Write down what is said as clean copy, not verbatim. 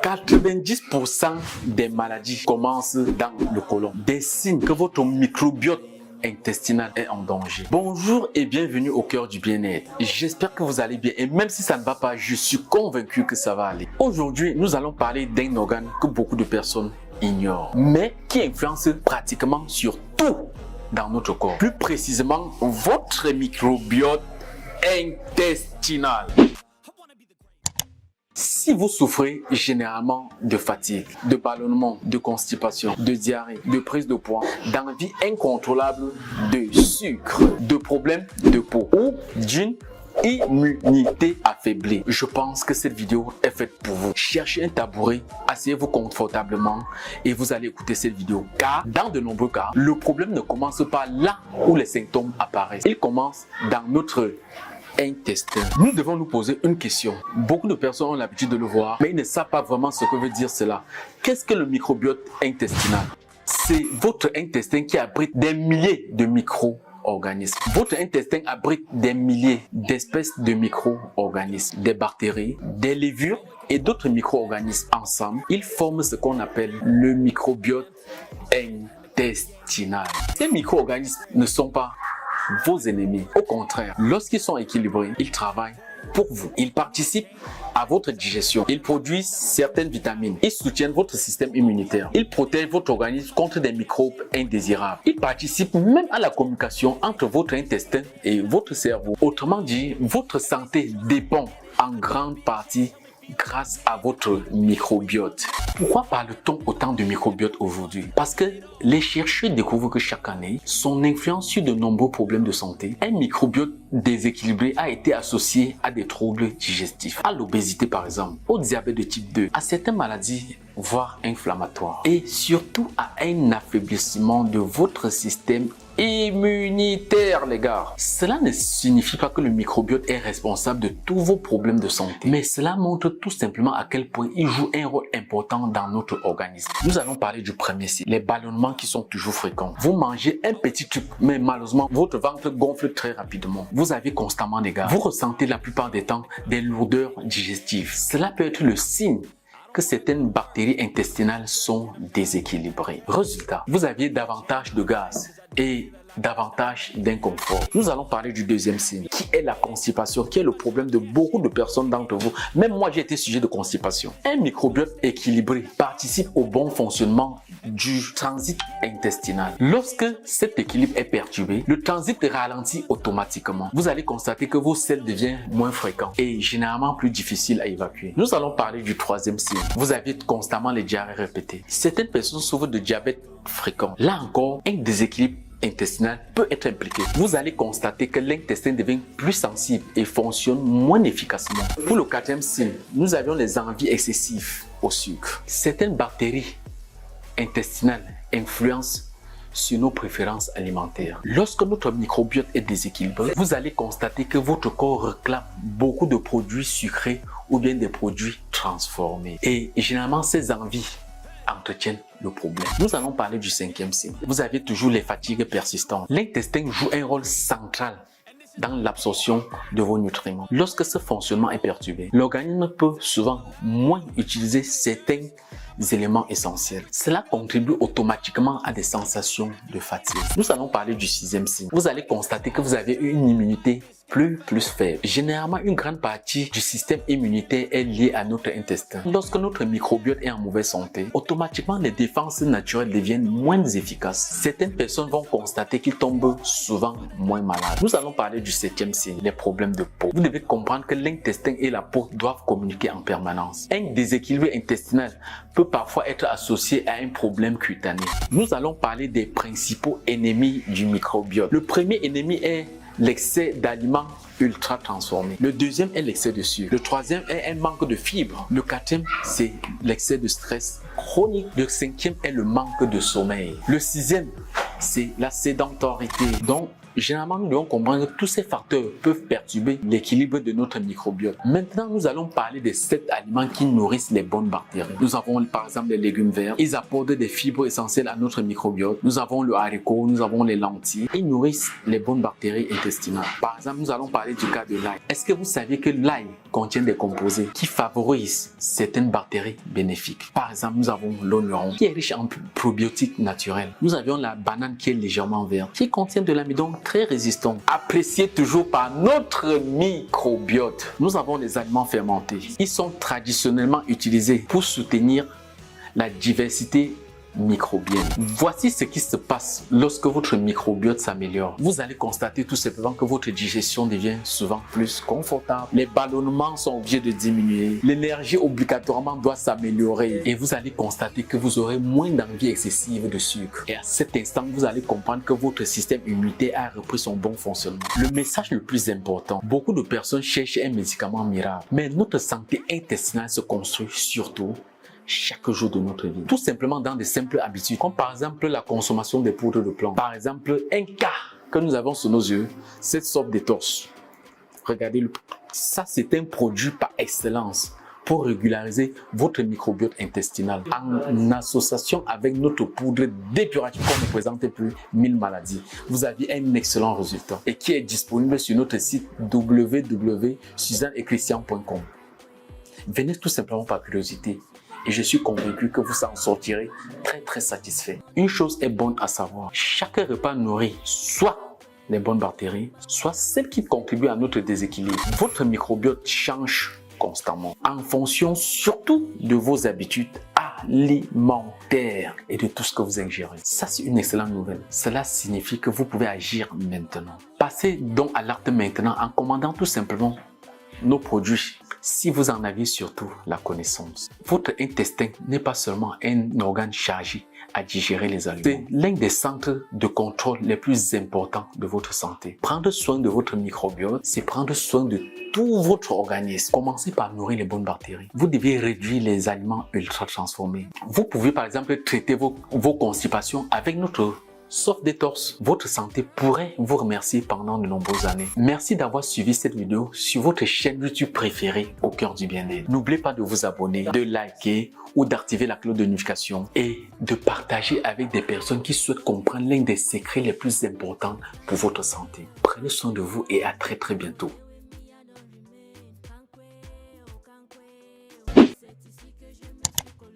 90% des maladies commencent dans le côlon. Des signes que votre microbiote intestinal est en danger. Bonjour et bienvenue au cœur du bien-être. J'espère que vous allez bien et même si ça ne va pas, je suis convaincu que ça va aller. Aujourd'hui, nous allons parler d'un organe que beaucoup de personnes ignorent, mais qui influence pratiquement sur tout dans notre corps. Plus précisément, votre microbiote intestinal. Si vous souffrez généralement de fatigue, de ballonnement, de constipation, de diarrhée, de prise de poids, d'envie incontrôlable de sucre, de problèmes de peau ou d'une immunité affaiblie, je pense que cette vidéo est faite pour vous. Cherchez un tabouret, asseyez-vous confortablement et vous allez écouter cette vidéo. Car dans de nombreux cas, le problème ne commence pas là où les symptômes apparaissent. Il commence dans notre intestin. Nous devons nous poser une question. Beaucoup de personnes ont l'habitude de le voir, mais ils ne savent pas vraiment ce que veut dire cela. Qu'est-ce que le microbiote intestinal? C'est votre intestin qui abrite des milliers de micro-organismes. Votre intestin abrite des milliers d'espèces de micro-organismes, des bactéries, des levures et d'autres micro-organismes. Ensemble, ils forment ce qu'on appelle le microbiote intestinal. Ces micro-organismes ne sont pas vos ennemis. Au contraire, lorsqu'ils sont équilibrés, ils travaillent pour vous. Ils participent à votre digestion. Ils produisent certaines vitamines. Ils soutiennent votre système immunitaire. Ils protègent votre organisme contre des microbes indésirables. Ils participent même à la communication entre votre intestin et votre cerveau. Autrement dit, votre santé dépend en grande partie grâce à votre microbiote. Pourquoi parle-t-on autant de microbiote aujourd'hui? Parce que les chercheurs découvrent que chaque année, son influence sur de nombreux problèmes de santé, un microbiote déséquilibré a été associé à des troubles digestifs, à l'obésité par exemple, au diabète de type 2, à certaines maladies voire inflammatoires et surtout à un affaiblissement de votre système immunitaire, les gars. Cela ne signifie pas que le microbiote est responsable de tous vos problèmes de santé, mais cela montre tout simplement à quel point il joue un rôle important dans notre organisme. Nous allons parler du premier signe, les ballonnements qui sont toujours fréquents. Vous mangez un petit truc, mais malheureusement, votre ventre gonfle très rapidement. Vous avez constamment, les gars, vous ressentez la plupart des temps des lourdeurs digestives. Cela peut être le signe que certaines bactéries intestinales sont déséquilibrées. Résultat, vous aviez davantage de gaz et davantage d'inconfort. Nous allons parler du deuxième signe, qui est la constipation, qui est le problème de beaucoup de personnes d'entre vous. Même moi, j'ai été sujet de constipation. Un microbiote équilibré participe au bon fonctionnement du transit intestinal. Lorsque cet équilibre est perturbé, le transit ralentit automatiquement. Vous allez constater que vos selles deviennent moins fréquentes et généralement plus difficiles à évacuer. Nous allons parler du troisième signe. Vous avez constamment les diarrhées répétées. Certaines personnes souffrent de diabète fréquent. Là encore, un déséquilibre intestinal peut être impliqué. Vous allez constater que l'intestin devient plus sensible et fonctionne moins efficacement. Pour le quatrième signe, nous avions les envies excessives au sucre. Certaines bactéries intestinales influencent sur nos préférences alimentaires. Lorsque notre microbiote est déséquilibré, vous allez constater que votre corps réclame beaucoup de produits sucrés ou bien des produits transformés. Et généralement, ces envies entretiennent le problème. Nous allons parler du cinquième signe. Vous avez toujours les fatigues persistantes. L'intestin joue un rôle central dans l'absorption de vos nutriments. Lorsque ce fonctionnement est perturbé, l'organisme peut souvent moins utiliser certains éléments essentiels. Cela contribue automatiquement à des sensations de fatigue. Nous allons parler du sixième signe. Vous allez constater que vous avez une immunité plus faible. Généralement, une grande partie du système immunitaire est liée à notre intestin. Lorsque notre microbiote est en mauvaise santé, automatiquement les défenses naturelles deviennent moins efficaces. Certaines personnes vont constater qu'ils tombent souvent moins malades. Nous allons parler du septième signe, les problèmes de peau. Vous devez comprendre que l'intestin et la peau doivent communiquer en permanence. Un déséquilibre intestinal peut parfois être associé à un problème cutané. Nous allons parler des principaux ennemis du microbiote. Le premier ennemi est l'excès d'aliments ultra transformés. Le deuxième est l'excès de sucre. Le troisième est un manque de fibres. Le quatrième, c'est l'excès de stress chronique. Le cinquième est le manque de sommeil. Le sixième, c'est la sédentarité. Donc, Généralement, nous devons comprendre que tous ces facteurs peuvent perturber l'équilibre de notre microbiote. Maintenant, nous allons parler des 7 aliments qui nourrissent les bonnes bactéries. Nous avons par exemple les légumes verts. Ils apportent des fibres essentielles à notre microbiote. Nous avons le haricot, nous avons les lentilles. Ils nourrissent les bonnes bactéries intestinales. Par exemple, nous allons parler du cas de l'ail. Est-ce que vous saviez que l'ail contient des composés qui favorisent certaines bactéries bénéfiques? Par exemple, nous avons l'oignon qui est riche en probiotiques naturels. Nous avions la banane qui est légèrement verte, qui contient de l'amidon très résistant, apprécié toujours par notre microbiote. Nous avons les aliments fermentés. Ils sont traditionnellement utilisés pour soutenir la diversité microbienne. Voici ce qui se passe lorsque votre microbiote s'améliore. Vous allez constater tout simplement que votre digestion devient souvent plus confortable. Les ballonnements sont obligés de diminuer. L'énergie obligatoirement doit s'améliorer. Et vous allez constater que vous aurez moins d'envie excessive de sucre. Et à cet instant, vous allez comprendre que votre système immunitaire a repris son bon fonctionnement. Le message le plus important, beaucoup de personnes cherchent un médicament miracle. Mais notre santé intestinale se construit surtout chaque jour de notre vie. Tout simplement dans de simples habitudes, comme par exemple la consommation des poudres de plomb. Par exemple, un cas que nous avons sous nos yeux, cette sorte d'étorche. Regardez-le. Ça, c'est un produit par excellence pour régulariser votre microbiote intestinal en association avec notre poudre d'épuratif qui ne présente plus 1000 maladies. Vous avez un excellent résultat et qui est disponible sur notre site www.suzanneetchristian.com. Venez tout simplement par curiosité. Et je suis convaincu que vous en sortirez très satisfait. Une chose est bonne à savoir, chaque repas nourrit soit les bonnes bactéries, soit celles qui contribuent à notre déséquilibre. Votre microbiote change constamment en fonction surtout de vos habitudes alimentaires et de tout ce que vous ingérez. Ça, c'est une excellente nouvelle. Cela signifie que vous pouvez agir maintenant. Passez donc à l'acte maintenant en commandant tout simplement nos produits. Si vous en avez surtout la connaissance, votre intestin n'est pas seulement un organe chargé à digérer les aliments. C'est l'un des centres de contrôle les plus importants de votre santé. Prendre soin de votre microbiote, c'est prendre soin de tout votre organisme. Commencez par nourrir les bonnes bactéries. Vous devez réduire les aliments ultra transformés. Vous pouvez par exemple traiter vos constipations avec notre Sauf détorse, votre santé pourrait vous remercier pendant de nombreuses années. Merci d'avoir suivi cette vidéo sur votre chaîne YouTube préférée au cœur du bien-être. N'oubliez pas de vous abonner, de liker ou d'activer la cloche de notification et de partager avec des personnes qui souhaitent comprendre l'un des secrets les plus importants pour votre santé. Prenez soin de vous et à très bientôt.